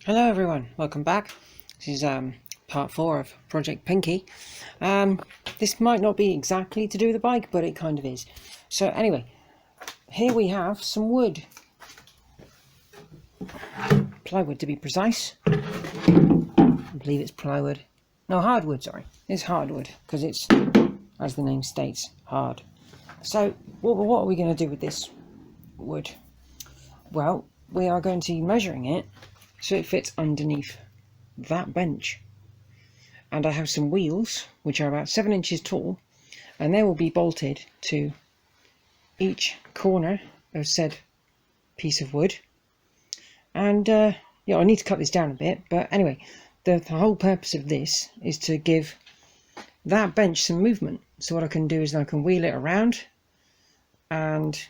Hello everyone, welcome back. This is part 4 of Project Pinky. This might not be exactly to do with the bike, but it kind of is. So anyway, here we have some wood. Plywood to be precise. I believe it's plywood. No, hardwood, sorry. It's hardwood, because it's, as the name states, hard. So what are we going to do with this wood? Well, we are going to be measuring it so it fits underneath that bench. And I have some wheels which are about 7 inches tall, and they will be bolted to each corner of said piece of wood. And yeah, I need to cut this down a bit, but anyway, the whole purpose of this is to give that bench some movement. So what I can do is I can wheel it around and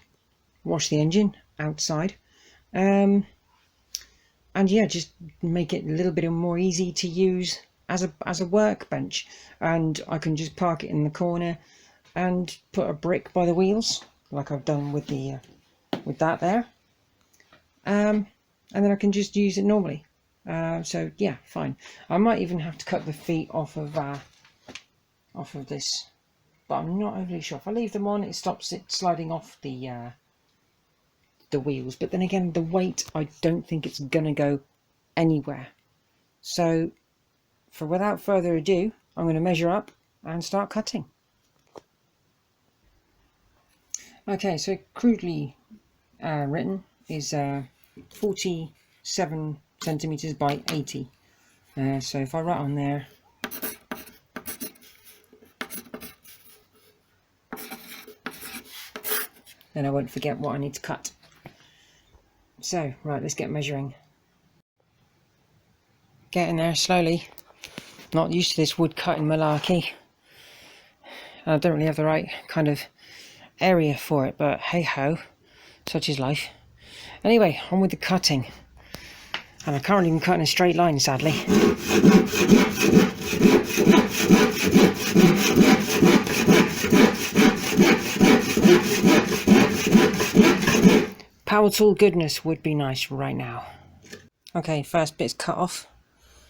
wash the engine outside. And yeah, just make it a little bit more easy to use as a workbench. And I can just park it in the corner and put a brick by the wheels, like I've done with the with that there. And then I can just use it normally. So yeah, fine. I might even have to cut the feet off of this, but I'm not overly sure. If I leave them on, it stops it sliding off the wheels, but then again, the weight, I don't think it's gonna go anywhere. So without further ado, I'm going to measure up and start cutting. Okay, so crudely written is 47 centimeters by 80. So if I write on there, then I won't forget what I need to cut. So, right, let's get measuring. Getting there slowly. Not used to this wood cutting malarkey. I don't really have the right kind of area for it, but hey ho, such is life. Anyway, on with the cutting. And I can't even cut in a straight line, sadly. Power tool goodness would be nice right now. Okay, first bit's cut off.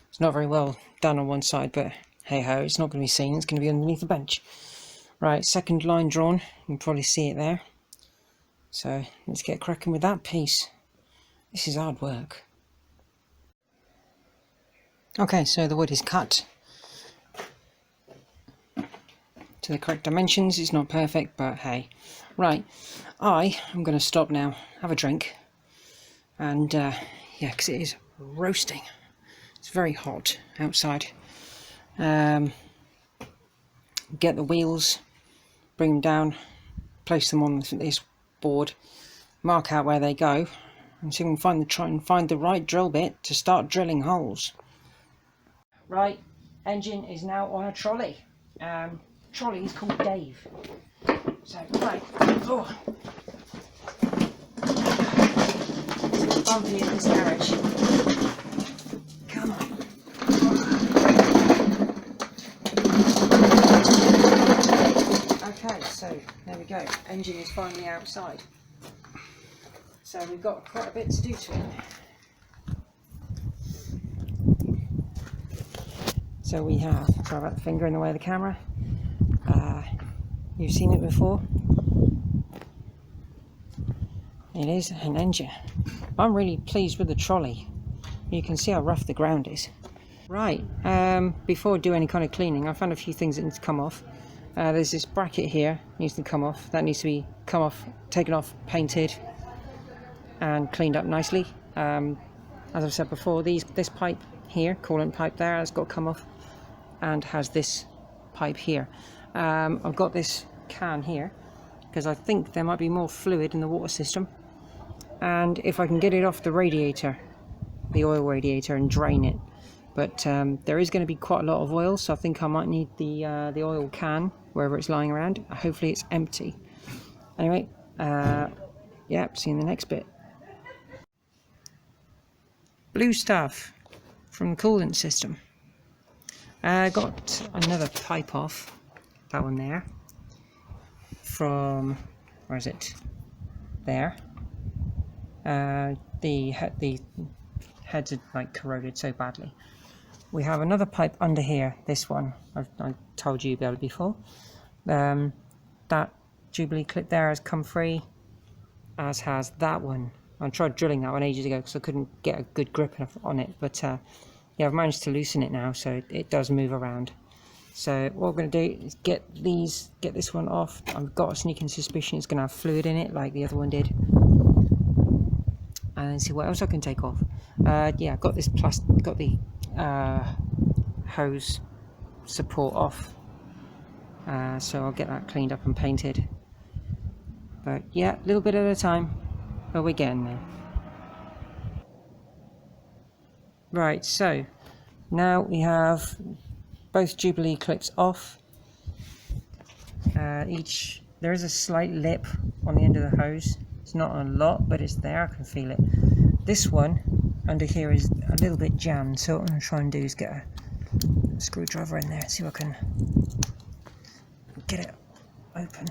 It's not very well done on one side, but hey ho, it's not going to be seen, it's going to be underneath the bench. Right, second line drawn, you can probably see it there. So let's get cracking with that piece. This is hard work. Okay, so the wood is cut to the correct dimensions. It's not perfect, but hey. Right, I am going to stop now, have a drink, and yeah, because it is roasting. It's very hot outside. Get the wheels, bring them down, place them on this board, mark out where they go, and see if we can try and find the right drill bit to start drilling holes. Right, engine is now on a trolley. Trolley is called Dave. So, right, oh. It's bumpy in this garage. Come on. Okay, so there we go. Engine is finally outside. So we've got quite a bit to do to it. So we have, sorry about the finger in the way of the camera. You've seen it before. It is an engine. I'm really pleased with the trolley. You can see how rough the ground is. Right, before I do any kind of cleaning, I found a few things that need to come off. There's this bracket here, needs to come off. That needs to be taken off, painted, and cleaned up nicely. As I've said before, this pipe here, coolant pipe there, has got to come off, and has this pipe here. I've got this can here because I think there might be more fluid in the water system, and if I can get it off the radiator, the oil radiator, and drain it, but there is going to be quite a lot of oil, so I think I might need the oil can wherever it's lying around. Hopefully it's empty. Anyway, yeah, see you in the next bit. Blue stuff from the coolant system. Got another pipe off, that one there, from, where is it, there, the heads are like corroded so badly. We have another pipe under here, this one, I told you about it before. That Jubilee clip there has come free, as has that one. I tried drilling that one ages ago because I couldn't get a good grip on it, but yeah, I've managed to loosen it now, so it does move around. So what we're going to do is get this one off. I've got a sneaking suspicion it's going to have fluid in it like the other one did, and then see what else I can take off. Yeah, got this got the hose support off, so I'll get that cleaned up and painted. But yeah, a little bit at a time, but we're getting there. Right, so now we have both Jubilee clips off. There is a slight lip on the end of the hose. It's not a lot, but it's there, I can feel it. This one under here is a little bit jammed, so what I'm going to try and do is get a screwdriver in there and see if I can get it open.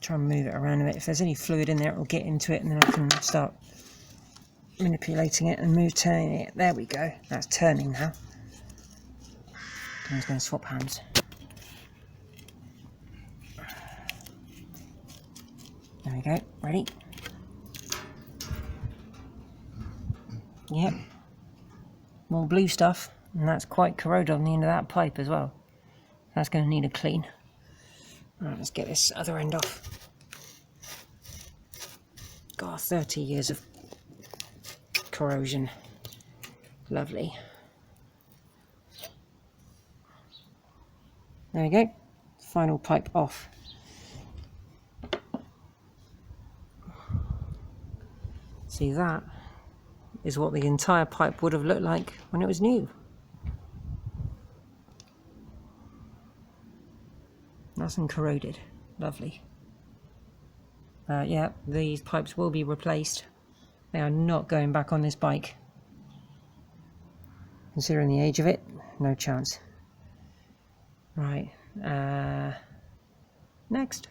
Try and move it around a bit. If there's any fluid in there, it will get into it, and then I can start manipulating it and turning it. There we go. That's turning now. I'm just going to swap hands. There we go. Ready? Yep. More blue stuff, and that's quite corroded on the end of that pipe as well. That's going to need a clean. Right, let's get this other end off. God, 30 years of corrosion. Lovely. There we go. Final pipe off. See, that is what the entire pipe would have looked like when it was new. Nice and corroded. Lovely. Yeah, these pipes will be replaced. They are not going back on this bike. Considering the age of it, no chance. Right. Next.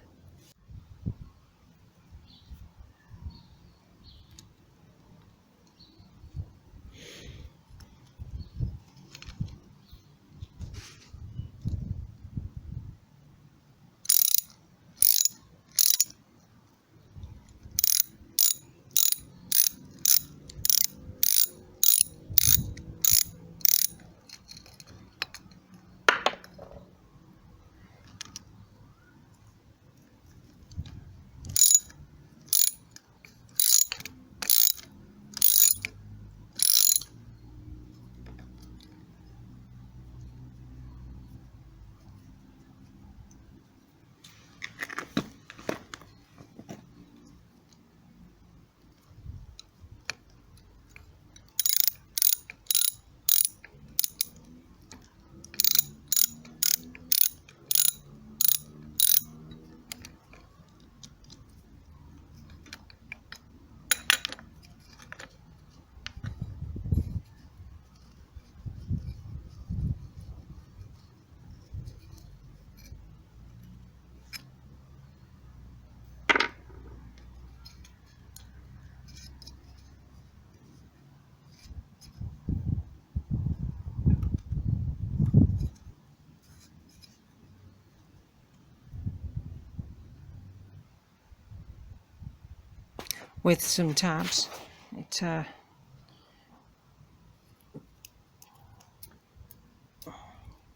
With some tabs, it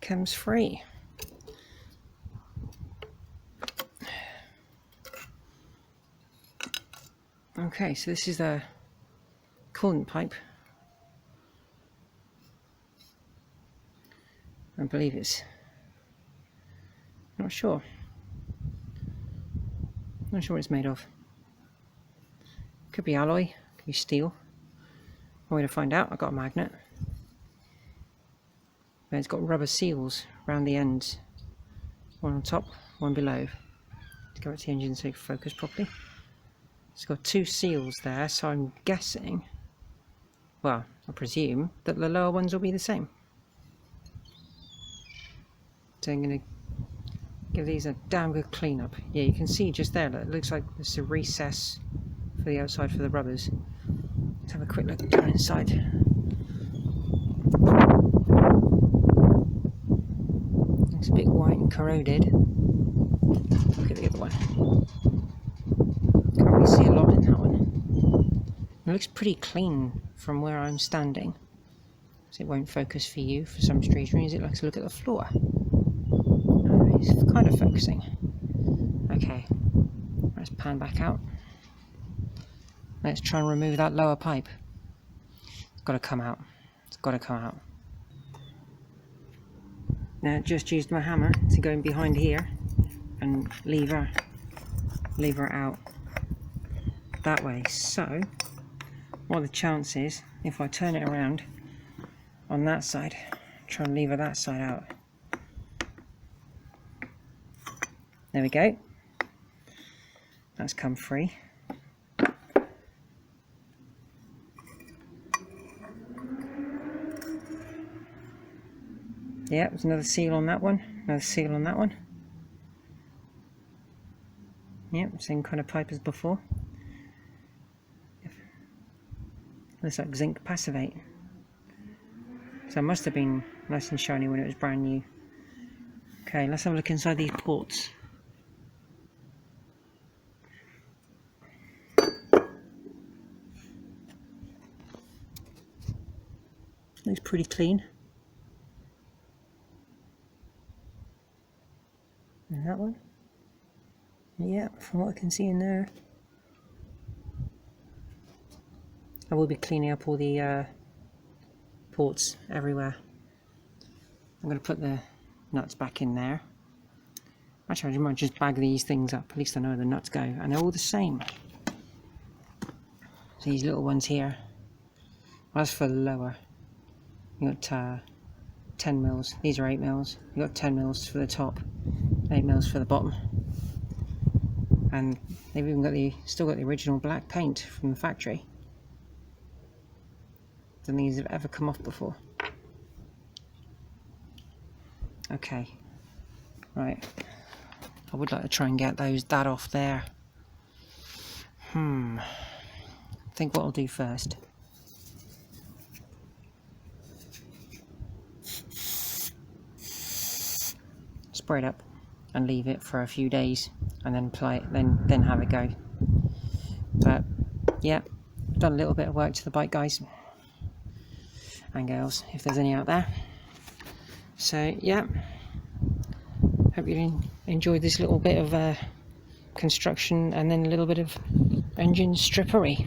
comes free. Okay, so this is the coolant pipe. I believe it's, not sure what it's made of. Could be alloy, could be steel. One way to find out, I've got a magnet. But it's got rubber seals around the ends. One on top, one below. Let's go back to the engine so you can focus properly. It's got two seals there, so I'm guessing well, I presume that the lower ones will be the same. So I'm going to give these a damn good clean up. Yeah, you can see just there that it looks like there's a recess for the outside for the rubbers. Let's have a quick look down inside. It's a bit white and corroded. Look at the other one. Can't really see a lot in that one. It looks pretty clean from where I'm standing. So it won't focus for you for some strange reason. It likes to look at the floor. It's kind of focusing. Okay, let's pan back out. Let's try and remove that lower pipe. It's got to come out. It's got to come out. Now, just used my hammer to go in behind here and lever out that way. So, what are the chances if I turn it around on that side, try and lever that side out? There we go. That's come free. Yeah, there's another seal on that one. Another seal on that one. Yep, same kind of pipe as before. Looks like zinc passivate. So it must have been nice and shiny when it was brand new. Okay, let's have a look inside these ports. Looks pretty clean. And that one? Yeah, from what I can see in there. I will be cleaning up all the ports everywhere. I'm going to put the nuts back in there. Actually, I might just bag these things up. At least I know where the nuts go. And they're all the same. So these little ones here. That's for the lower. You got 10 mils. These are 8 mils. You got 10 mils for the top. 8 mils for the bottom. And they've even got still got the original black paint from the factory. Don't think these have ever come off before. Okay, right. I would like to try and get that off there. I think what I'll do first. Spray it up and leave it for a few days, and then apply it. Then have it go. But yeah, done a little bit of work to the bike, guys and girls, if there's any out there. So yeah, hope you enjoyed this little bit of construction and then a little bit of engine strippery.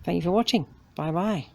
Thank you for watching. Bye bye.